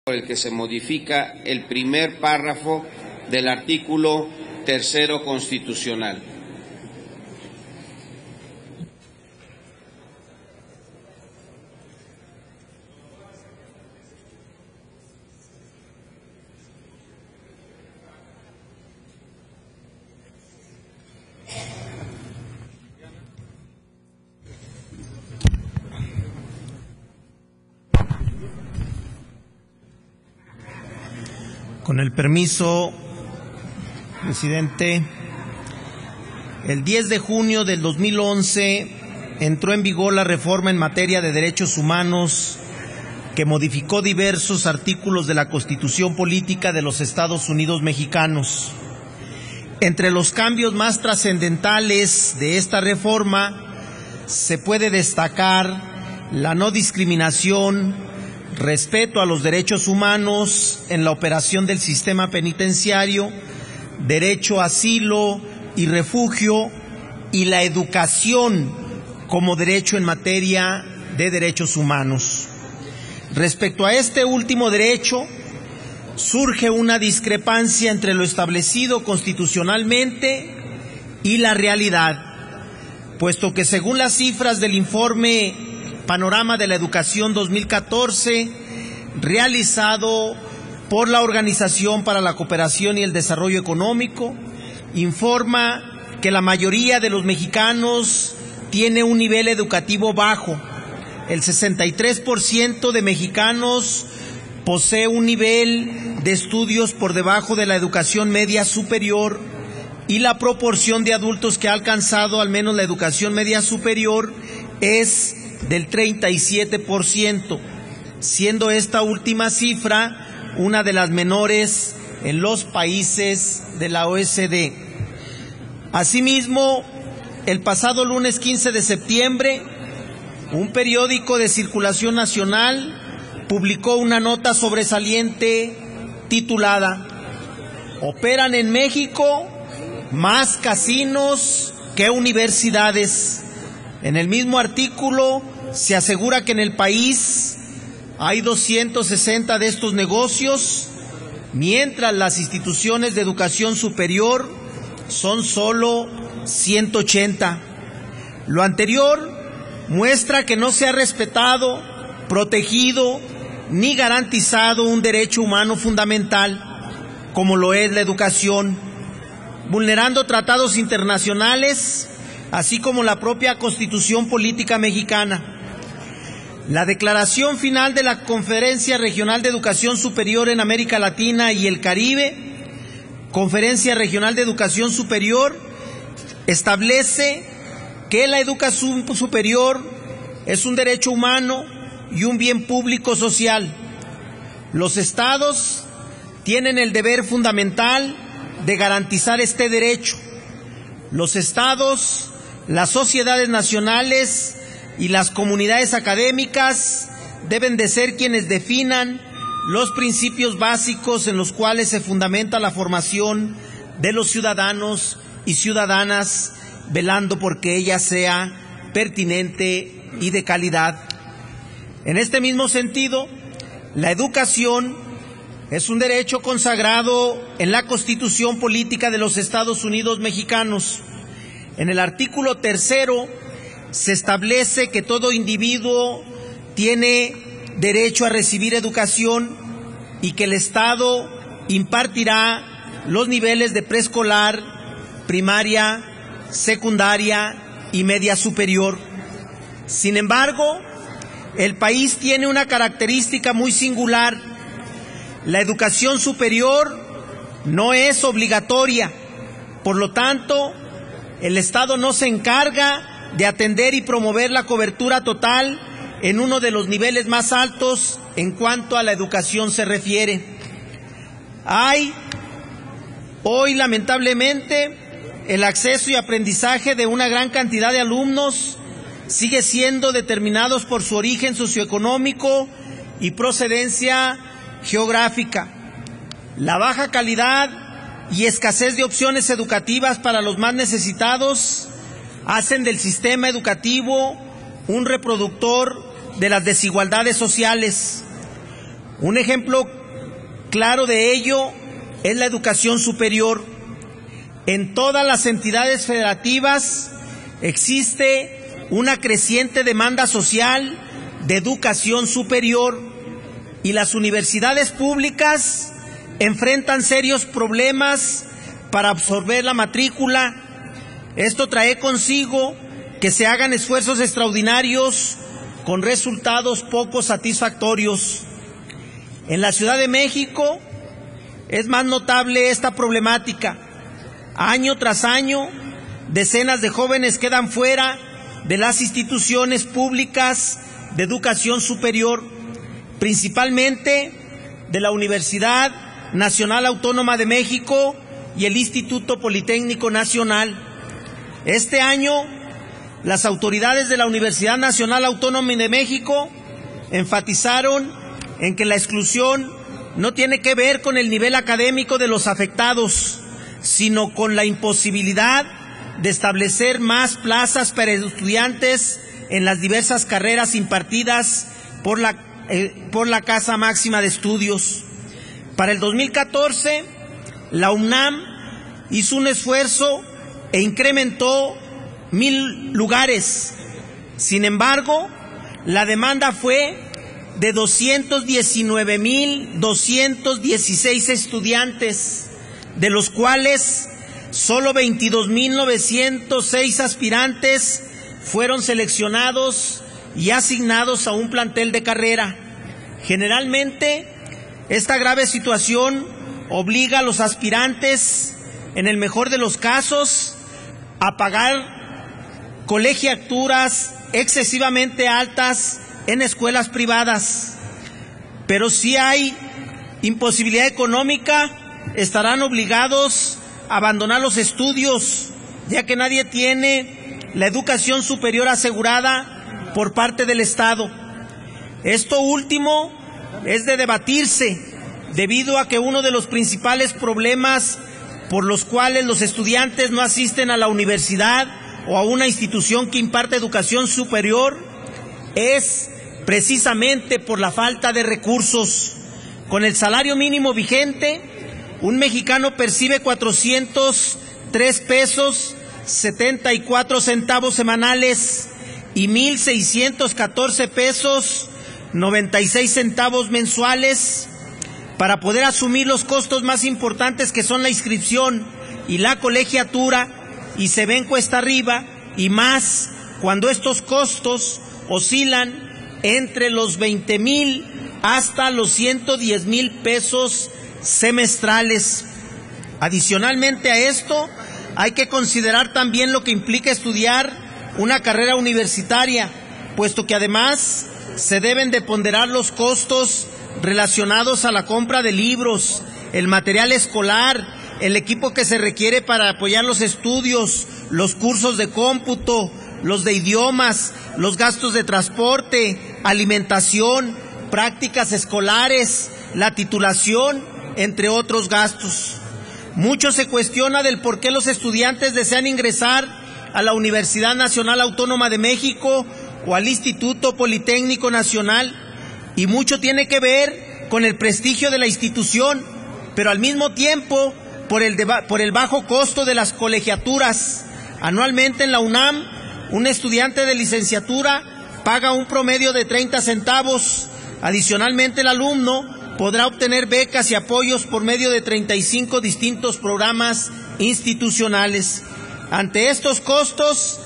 por el que se modifica el primer párrafo del artículo 3º constitucional. Con el permiso, presidente, el 10 de junio del 2011 entró en vigor la reforma en materia de derechos humanos que modificó diversos artículos de la Constitución Política de los Estados Unidos Mexicanos. Entre los cambios más trascendentales de esta reforma se puede destacar la no discriminación, respeto a los derechos humanos en la operación del sistema penitenciario, derecho a asilo y refugio y la educación como derecho en materia de derechos humanos. Respecto a este último derecho, surge una discrepancia entre lo establecido constitucionalmente y la realidad, puesto que según las cifras del informe Panorama de la Educación 2014, realizado por la Organización para la Cooperación y el Desarrollo Económico, informa que la mayoría de los mexicanos tiene un nivel educativo bajo. El 63% de mexicanos posee un nivel de estudios por debajo de la educación media superior y la proporción de adultos que ha alcanzado al menos la educación media superior es del 37%, siendo esta última cifra una de las menores en los países de la OECD. Asimismo, el pasado lunes 15 de septiembre, un periódico de circulación nacional publicó una nota sobresaliente titulada "Operan en México más casinos que universidades". En el mismo artículo se asegura que en el país hay 260 de estos negocios, mientras las instituciones de educación superior son solo 180. Lo anterior muestra que no se ha respetado, protegido ni garantizado un derecho humano fundamental, como lo es la educación, vulnerando tratados internacionales, así como la propia Constitución Política Mexicana. La declaración final de la Conferencia Regional de Educación Superior en América Latina y el Caribe, Conferencia Regional de Educación Superior, establece que la educación superior es un derecho humano y un bien público social. Los estados tienen el deber fundamental de garantizar este derecho. Los estados, las sociedades nacionales y las comunidades académicas deben de ser quienes definan los principios básicos en los cuales se fundamenta la formación de los ciudadanos y ciudadanas, velando por que ella sea pertinente y de calidad. En este mismo sentido, la educación es un derecho consagrado en la Constitución Política de los Estados Unidos Mexicanos. En el artículo 3º se establece que todo individuo tiene derecho a recibir educación y que el Estado impartirá los niveles de preescolar, primaria, secundaria y media superior. Sin embargo, el país tiene una característica muy singular. La educación superior no es obligatoria, por lo tanto, el Estado no se encarga de atender y promover la cobertura total en uno de los niveles más altos en cuanto a la educación se refiere. Hoy, lamentablemente, el acceso y aprendizaje de una gran cantidad de alumnos sigue siendo determinados por su origen socioeconómico y procedencia geográfica. La baja calidad y escasez de opciones educativas para los más necesitados hacen del sistema educativo un reproductor de las desigualdades sociales. Un ejemplo claro de ello es la educación superior. En todas las entidades federativas existe una creciente demanda social de educación superior y las universidades públicas enfrentan serios problemas para absorber la matrícula. Esto trae consigo que se hagan esfuerzos extraordinarios con resultados poco satisfactorios. En la Ciudad de México es más notable esta problemática. Año tras año, decenas de jóvenes quedan fuera de las instituciones públicas de educación superior, principalmente de la Universidad Nacional Autónoma de México y el Instituto Politécnico Nacional. Este año, las autoridades de la Universidad Nacional Autónoma de México enfatizaron en que la exclusión no tiene que ver con el nivel académico de los afectados, sino con la imposibilidad de establecer más plazas para estudiantes en las diversas carreras impartidas por la Casa Máxima de Estudios. Para el 2014, la UNAM hizo un esfuerzo e incrementó 1,000 lugares. Sin embargo, la demanda fue de 219,216 estudiantes, de los cuales solo 22,906 aspirantes fueron seleccionados y asignados a un plantel de carrera. Generalmente, esta grave situación obliga a los aspirantes, en el mejor de los casos, a pagar colegiaturas excesivamente altas en escuelas privadas. Pero si hay imposibilidad económica, estarán obligados a abandonar los estudios, ya que nadie tiene la educación superior asegurada por parte del Estado. Esto último es de debatirse, debido a que uno de los principales problemas por los cuales los estudiantes no asisten a la universidad o a una institución que imparte educación superior es precisamente por la falta de recursos. Con el salario mínimo vigente, un mexicano percibe 403 pesos 74 centavos semanales y 1,614 pesos 96 centavos mensuales. Para poder asumir los costos más importantes, que son la inscripción y la colegiatura, y se ven cuesta arriba, y más cuando estos costos oscilan entre los 20,000 hasta los 110,000 pesos semestrales. Adicionalmente a esto, hay que considerar también lo que implica estudiar una carrera universitaria, puesto que además se deben de ponderar los costos relacionados a la compra de libros, el material escolar, el equipo que se requiere para apoyar los estudios, los cursos de cómputo, los de idiomas, los gastos de transporte, alimentación, prácticas escolares, la titulación, entre otros gastos. Mucho se cuestiona del por qué los estudiantes desean ingresar a la Universidad Nacional Autónoma de México o al Instituto Politécnico Nacional, y mucho tiene que ver con el prestigio de la institución, pero al mismo tiempo por el bajo costo de las colegiaturas. Anualmente en la UNAM, un estudiante de licenciatura paga un promedio de 30 centavos. Adicionalmente, el alumno podrá obtener becas y apoyos por medio de 35 distintos programas institucionales. Ante estos costos,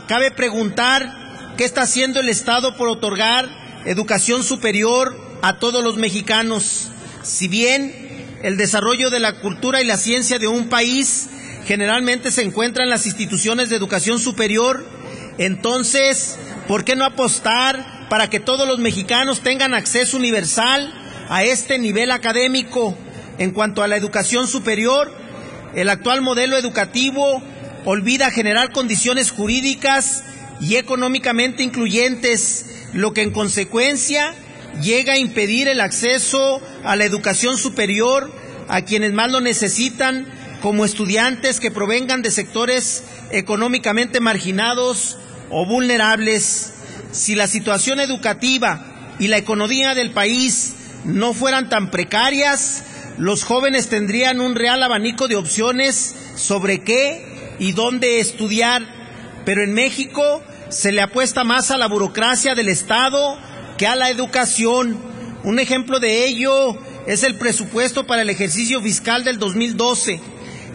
cabe preguntar qué está haciendo el Estado por otorgar educación superior a todos los mexicanos. Si bien el desarrollo de la cultura y la ciencia de un país generalmente se encuentra en las instituciones de educación superior, entonces, ¿por qué no apostar para que todos los mexicanos tengan acceso universal a este nivel académico? En cuanto a la educación superior, el actual modelo educativo olvida generar condiciones jurídicas y económicamente incluyentes, lo que en consecuencia llega a impedir el acceso a la educación superior a quienes más lo necesitan, como estudiantes que provengan de sectores económicamente marginados o vulnerables. Si la situación educativa y la economía del país no fueran tan precarias, los jóvenes tendrían un real abanico de opciones sobre qué y dónde estudiar. Pero en México se le apuesta más a la burocracia del Estado que a la educación. Un ejemplo de ello es el presupuesto para el ejercicio fiscal del 2012.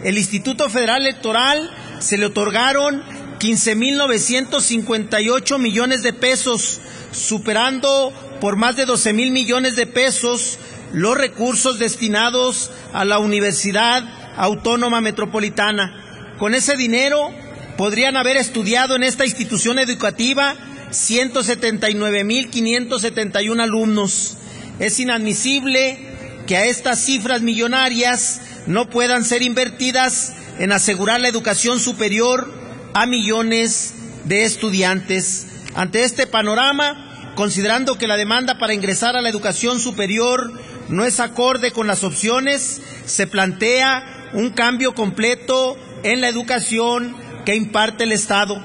El Instituto Federal Electoral se le otorgaron 15,958 millones de pesos, superando por más de 12,000 millones de pesos los recursos destinados a la Universidad Autónoma Metropolitana. Con ese dinero podrían haber estudiado en esta institución educativa 179,571 alumnos. Es inadmisible que a estas cifras millonarias no puedan ser invertidas en asegurar la educación superior a millones de estudiantes. Ante este panorama, considerando que la demanda para ingresar a la educación superior no es acorde con las opciones, se plantea un cambio completo en la educación que imparte el Estado.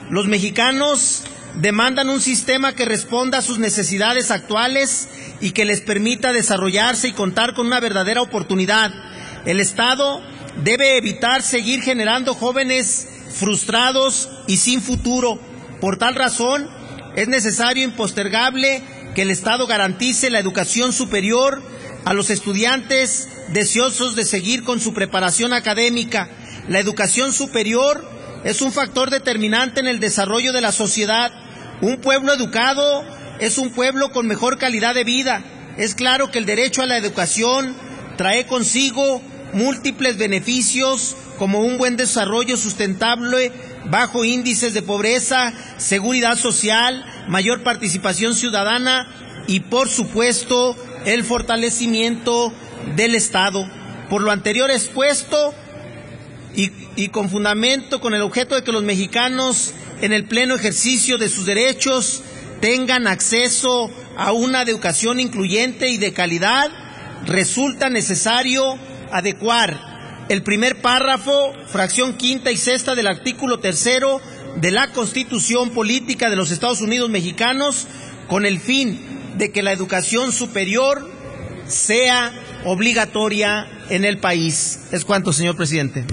Los mexicanos demandan un sistema que responda a sus necesidades actuales y que les permita desarrollarse y contar con una verdadera oportunidad. El Estado debe evitar seguir generando jóvenes frustrados y sin futuro. Por tal razón, es necesario e impostergable que el Estado garantice la educación superior a los estudiantes deseosos de seguir con su preparación académica. La educación superior es un factor determinante en el desarrollo de la sociedad. Un pueblo educado es un pueblo con mejor calidad de vida. Es claro que el derecho a la educación trae consigo múltiples beneficios como un buen desarrollo sustentable, bajo índices de pobreza, seguridad social, mayor participación ciudadana y, por supuesto, el fortalecimiento del Estado. Por lo anterior expuesto y con fundamento, con el objeto de que los mexicanos, en el pleno ejercicio de sus derechos, tengan acceso a una educación incluyente y de calidad, resulta necesario adecuar el primer párrafo, fracción quinta y sexta del artículo 3º de la Constitución Política de los Estados Unidos Mexicanos, con el fin de que la educación superior sea obligatoria en el país. Es cuanto, señor presidente.